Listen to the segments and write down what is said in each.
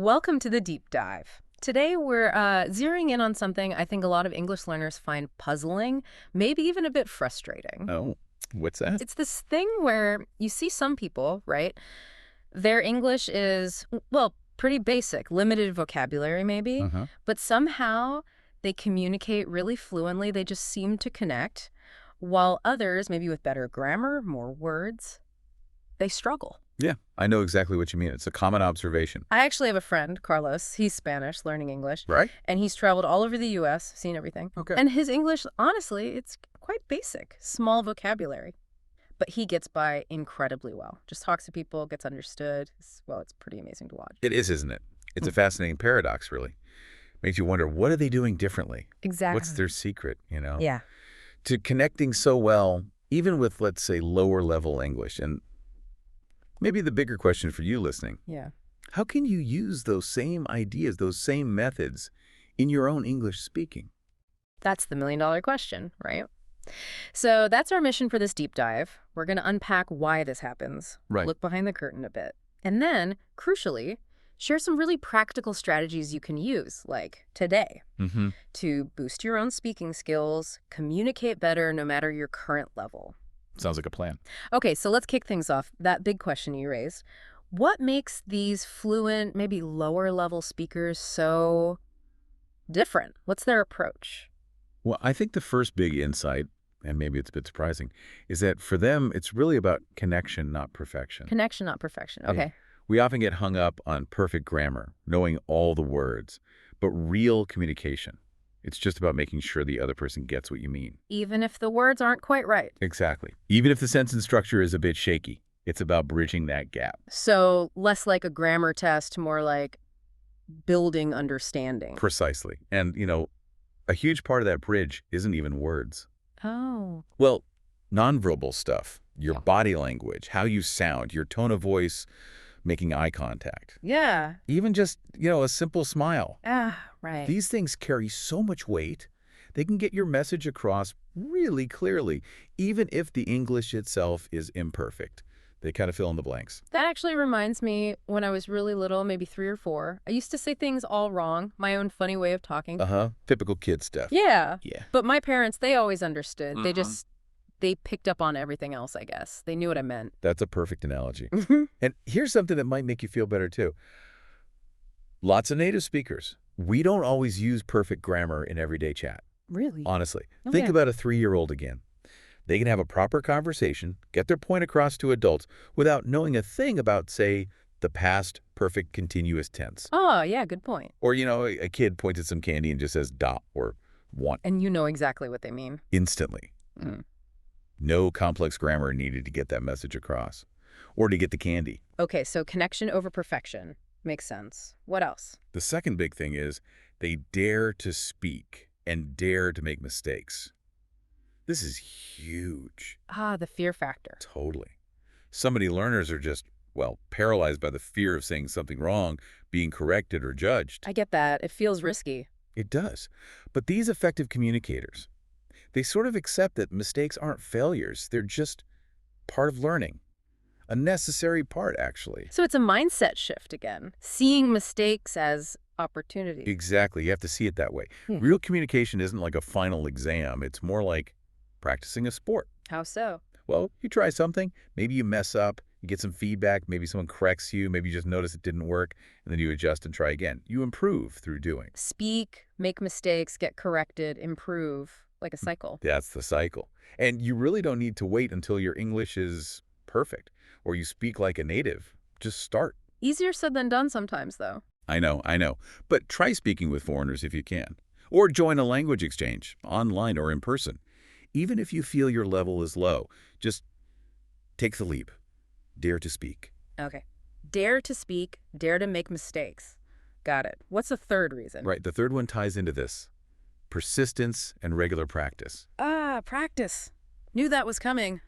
Welcome to the deep dive. Today we're zeroing in on something I think a lot of English learners find puzzling, maybe even a bit frustrating. Oh, what's that? It's this thing where you see some people, right? Their English is, well, pretty basic, limited vocabulary maybe, Uh-huh. but somehow they communicate really fluently. They just seem to connect, while others, maybe with better grammar, more words, they struggle. Yeah, I know exactly what you mean. It's a common observation. I actually have a friend, Carlos. He's Spanish, learning English. Right? And he's traveled all over the U.S., seen everything. Okay. And his English, honestly, it's quite basic, small vocabulary. But he gets by incredibly well. Just talks to people, gets understood. It's pretty amazing to watch. It is, isn't it? It's a fascinating paradox, really. Makes you wonder, what are they doing differently? Exactly. What's their secret, Yeah. To connecting so well, even with, let's say, lower level English. And maybe the bigger question for you listening, Yeah. how can you use those same ideas, those same methods in your own English speaking? That's the million-dollar question, right? So that's our mission for this deep dive. We're going to unpack why this happens, Right. look behind the curtain a bit, and then, crucially, share some really practical strategies you can use, like today, Mm-hmm. to boost your own speaking skills, communicate better no matter your current level. Sounds like a plan. Okay, so let's kick things off. That big question you raised. What makes these fluent, maybe lower level speakers so different? What's their approach? Well, I think the first big insight, and maybe it's a bit surprising, is that for them, it's really about connection, not perfection. Connection, not perfection. Yeah. Okay. We often get hung up on perfect grammar, knowing all the words, but real communication. It's just about making sure the other person gets what you mean. Even if the words aren't quite right. Exactly. Even if the sentence structure is a bit shaky, it's about bridging that gap. So less like a grammar test, more like building understanding. Precisely. And, a huge part of that bridge isn't even words. Oh. Well, nonverbal stuff, your Yeah. body language, how you sound, your tone of voice, making eye contact. Yeah. Even just, a simple smile. Right. These things carry so much weight, they can get your message across really clearly, even if the English itself is imperfect. They kind of fill in the blanks. That actually reminds me when I was really little, maybe 3 or 4, I used to say things all wrong, my own funny way of talking. Uh-huh. Typical kid stuff. Yeah. Yeah. But my parents, they always understood. Mhm. They picked up on everything else, I guess. They knew what I meant. That's a perfect analogy. And here's something that might make you feel better, too. Lots of native speakers. We don't always use perfect grammar in everyday chat. Really? Honestly. Oh, Think yeah. about a 3-year-old again. They can have a proper conversation, get their point across to adults without knowing a thing about, say, the past perfect continuous tense. Oh, yeah, good point. Or, a kid points at some candy and just says da or want And you know exactly what they mean. instantly. Mm. No complex grammar needed to get that message across or to get the candy. Okay, so connection over perfection. Makes sense. What else? The second big thing is they dare to speak and dare to make mistakes. This is huge. The fear factor. Totally. So many learners are just, paralyzed by the fear of saying something wrong, being corrected or judged. I get that. It feels risky. It does. But these effective communicators, they sort of accept that mistakes aren't failures. They're just part of learning. A necessary part, actually. So it's a mindset shift again, seeing mistakes as opportunity. Exactly. You have to see it that way. Hmm. Real communication isn't like a final exam. It's more like practicing a sport. How so? Well, you try something, maybe you mess up, you get some feedback, maybe someone corrects you, maybe you just notice it didn't work, and then you adjust and try again. You improve through doing. Speak, make mistakes, get corrected, improve, like a cycle. That's the cycle. And you really don't need to wait until your English is perfect or you speak like a native. Just start. Easier said than done sometimes, though. I know. But try speaking with foreigners if you can. Or join a language exchange, online or in person. Even if you feel your level is low, just take the leap. Dare to speak. Okay. Dare to speak, dare to make mistakes. Got it. What's the third reason? Right, the third one ties into this. Persistence and regular practice. Practice. Knew that was coming.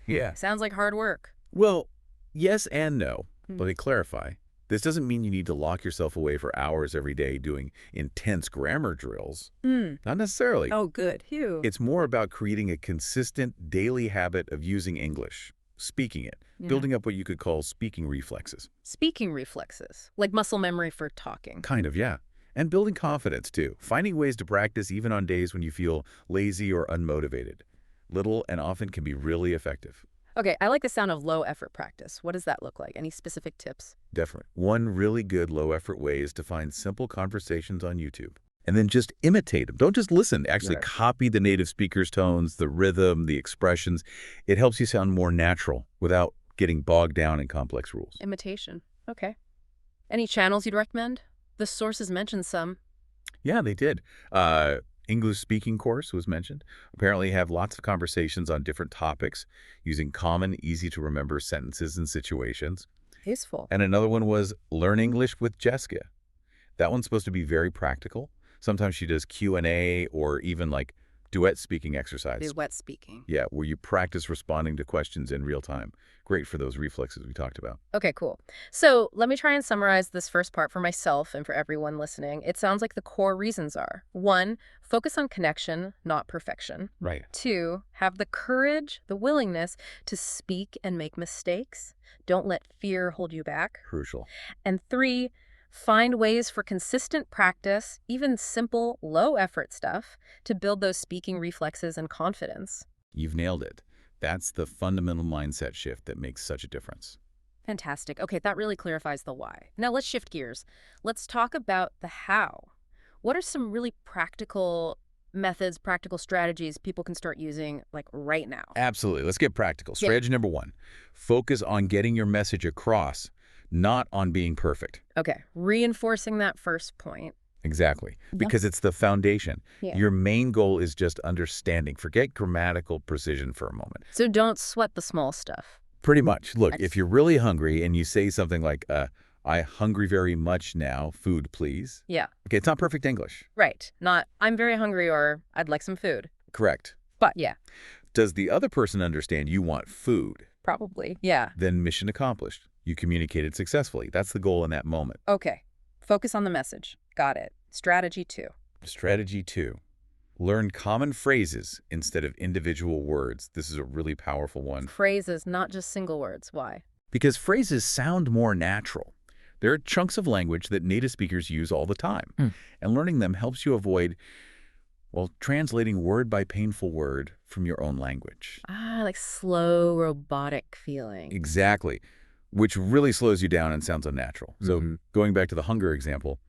Yeah. Sounds like hard work. Well, yes and no. Hmm. Let me clarify. This doesn't mean you need to lock yourself away for hours every day doing intense grammar drills. Not necessarily. Oh, good. Phew. It's more about creating a consistent daily habit of using English. speaking it, Yeah. building up what you could call speaking reflexes. Speaking reflexes, like muscle memory for talking. Kind of, yeah. And building confidence, too. Finding ways to practice even on days when you feel lazy or unmotivated. Little and often can be really effective. Okay, I like the sound of low effort practice. What does that look like? Any specific tips? Definitely. One really good low-effort way is to find simple conversations on YouTube. And then just imitate them. Don't just listen. Actually Right. copy the native speaker's tones, the rhythm, the expressions. It helps you sound more natural without getting bogged down in complex rules. Imitation. Okay. Any channels you'd recommend? The sources mentioned some. Yeah, they did. English speaking course was mentioned. Apparently have lots of conversations on different topics using common, easy-to-remember sentences and situations. Useful. And another one was Learn English with Jessica. That one's supposed to be very practical. Sometimes she does Q&A or even like duet speaking exercise. The wet speaking. Yeah, where you practice responding to questions in real time. Great for those reflexes we talked about. Okay, cool. So let me try and summarize this first part for myself and for everyone listening. It sounds like the core reasons are: 1, focus on connection, not perfection. Right. 2, have the courage, the willingness to speak and make mistakes. Don't let fear hold you back. Crucial. And 3, find ways for consistent practice, even simple, low-effort stuff, to build those speaking reflexes and confidence. You've nailed it. That's the fundamental mindset shift that makes such a difference. Fantastic. Okay, that really clarifies the why. Now let's shift gears. Let's talk about the how. What are some really practical methods, practical strategies people can start using like right now? Absolutely. Let's get practical. Yeah. Strategy number 1, focus on getting your message across, not on being perfect. Okay, reinforcing that first point. Exactly. Because it's the foundation. Yeah. Your main goal is just understanding. Forget grammatical precision for a moment. So don't sweat the small stuff. Pretty much. Look, That's- if you're really hungry and you say something like, I hungry very much now, food please. Yeah, Okay, it's not perfect English. right. Not, I'm very hungry or I'd like some food. Correct. But yeah, Does the other person understand you want food? probably. Yeah. Then mission accomplished. You communicated successfully. That's the goal in that moment. Okay, focus on the message. Got it. Strategy 2. Strategy 2, learn common phrases instead of individual words. This is a really powerful one. Phrases, not just single words. Why? Because phrases sound more natural. They're chunks of language that native speakers use all the time. And learning them helps you avoid, well, translating word by painful word from your own language. Ah, like slow, robotic feeling. Exactly. Which really slows you down and sounds unnatural. So going back to the hunger example,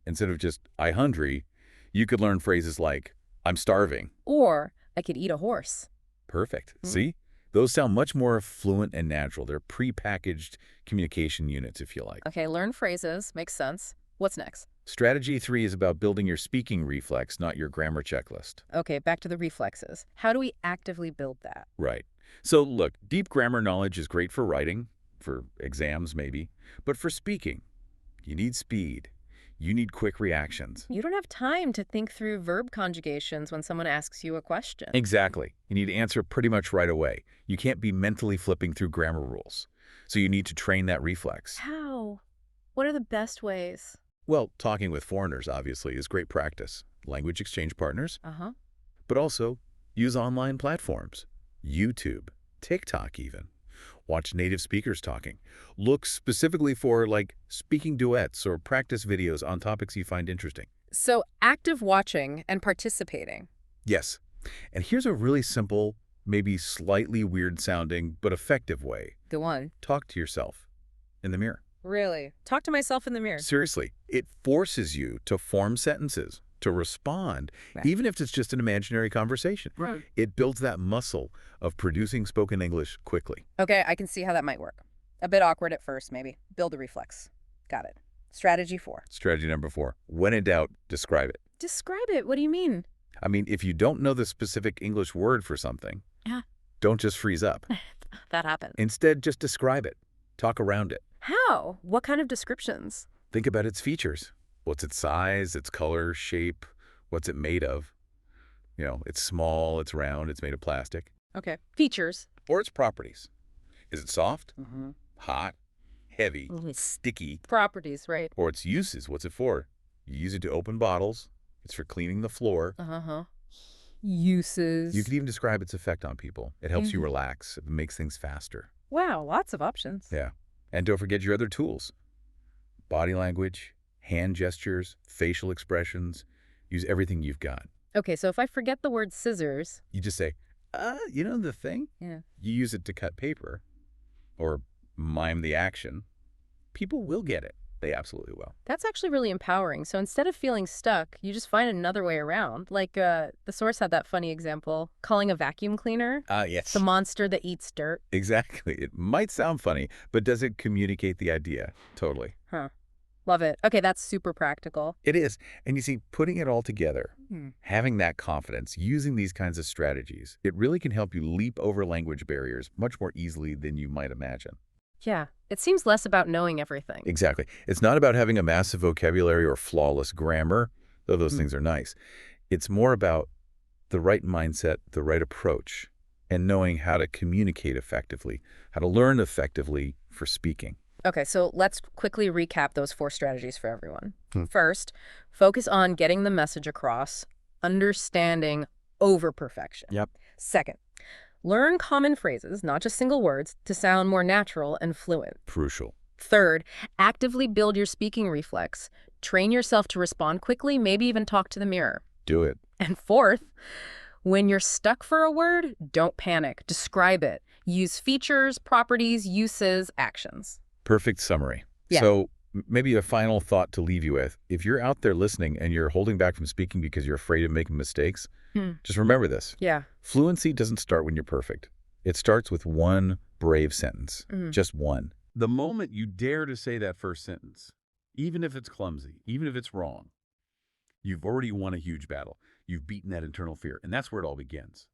instead of just, I hungry, you could learn phrases like, I'm starving. Or I could eat a horse. Perfect. See? Those sound much more fluent and natural. They're pre-packaged communication units, if you like. Okay, learn phrases. Makes sense. What's next? Strategy 3 is about building your speaking reflex, not your grammar checklist. Okay, back to the reflexes. How do we actively build that? Right. So look, deep grammar knowledge is great for writing, for exams maybe, but for speaking, you need speed. You need quick reactions. You don't have time to think through verb conjugations when someone asks you a question. Exactly. You need to answer pretty much right away. You can't be mentally flipping through grammar rules. So you need to train that reflex. How? What are the best ways? Well, talking with foreigners, obviously, is great practice. Language exchange partners, Uh-huh. but also use online platforms. YouTube, TikTok even. Watch native speakers talking. Look specifically for, like, speaking duets or practice videos on topics you find interesting. So active watching and participating. Yes. And here's a really simple, maybe slightly weird-sounding, but effective way. The one. Talk to yourself in the mirror. Really? Talk to myself in the mirror. Seriously, it forces you to form sentences, to respond, Right. even if it's just an imaginary conversation. Right. It builds that muscle of producing spoken English quickly. Okay, I can see how that might work. A bit awkward at first, maybe. Build a reflex. Got it. Strategy 4. Strategy number 4, when in doubt, describe it. Describe it. What do you mean? I mean, if you don't know the specific English word for something, Yeah. don't just freeze up. That happens. Instead, just describe it. Talk around it. How? What kind of descriptions? Think about its features. What's its size, its color, shape, what's it made of? You know, it's small, it's round, it's made of plastic. Okay. Features. Or its properties. Is it soft, Mm-hmm. hot, heavy, Mhm. sticky? Properties, right. Or its uses, what's it for? You use it to open bottles. It's for cleaning the floor. Uh-huh. uses. You could even describe its effect on people. It helps you Mhm. relax. It makes things faster. Wow, lots of options. Yeah. And don't forget your other tools. Body language, hand gestures, facial expressions. Use everything you've got. Okay, so if I forget the word scissors, You just say, you know the thing? yeah, You use it to cut paper or mime the action. People will get it. They absolutely will. that's actually really empowering. So instead of feeling stuck, you just find another way around. Like the source had that funny example, calling a vacuum cleaner Yes. the monster that eats dirt. Exactly. It might sound funny, but does it communicate the idea? Totally. Huh. Love it. Okay, that's super practical. It is. And you see, putting it all together, Hmm. having that confidence, using these kinds of strategies, it really can help you leap over language barriers much more easily than you might imagine. Yeah, it seems less about knowing everything. Exactly. It's not about having a massive vocabulary or flawless grammar, though those Hmm. things are nice. It's more about the right mindset, the right approach, and knowing how to communicate effectively, how to learn effectively for speaking. Okay, so let's quickly recap those 4 strategies for everyone. Hmm. First, focus on getting the message across, understanding over perfection. Yep. Second, learn common phrases, not just single words, to sound more natural and fluent. Crucial. Third, actively build your speaking reflex. Train yourself to respond quickly, maybe even talk to the mirror. Do it. And fourth, when you're stuck for a word, don't panic. Describe it. Use features, properties, uses, actions. Perfect summary. Yeah. So maybe a final thought to leave you with. If you're out there listening and you're holding back from speaking because you're afraid of making mistakes, just remember this. Yeah. Fluency doesn't start when you're perfect. It starts with one brave sentence. Mm. Just one. The moment you dare to say that first sentence, even if it's clumsy, even if it's wrong, you've already won a huge battle. You've beaten that internal fear, and that's where it all begins.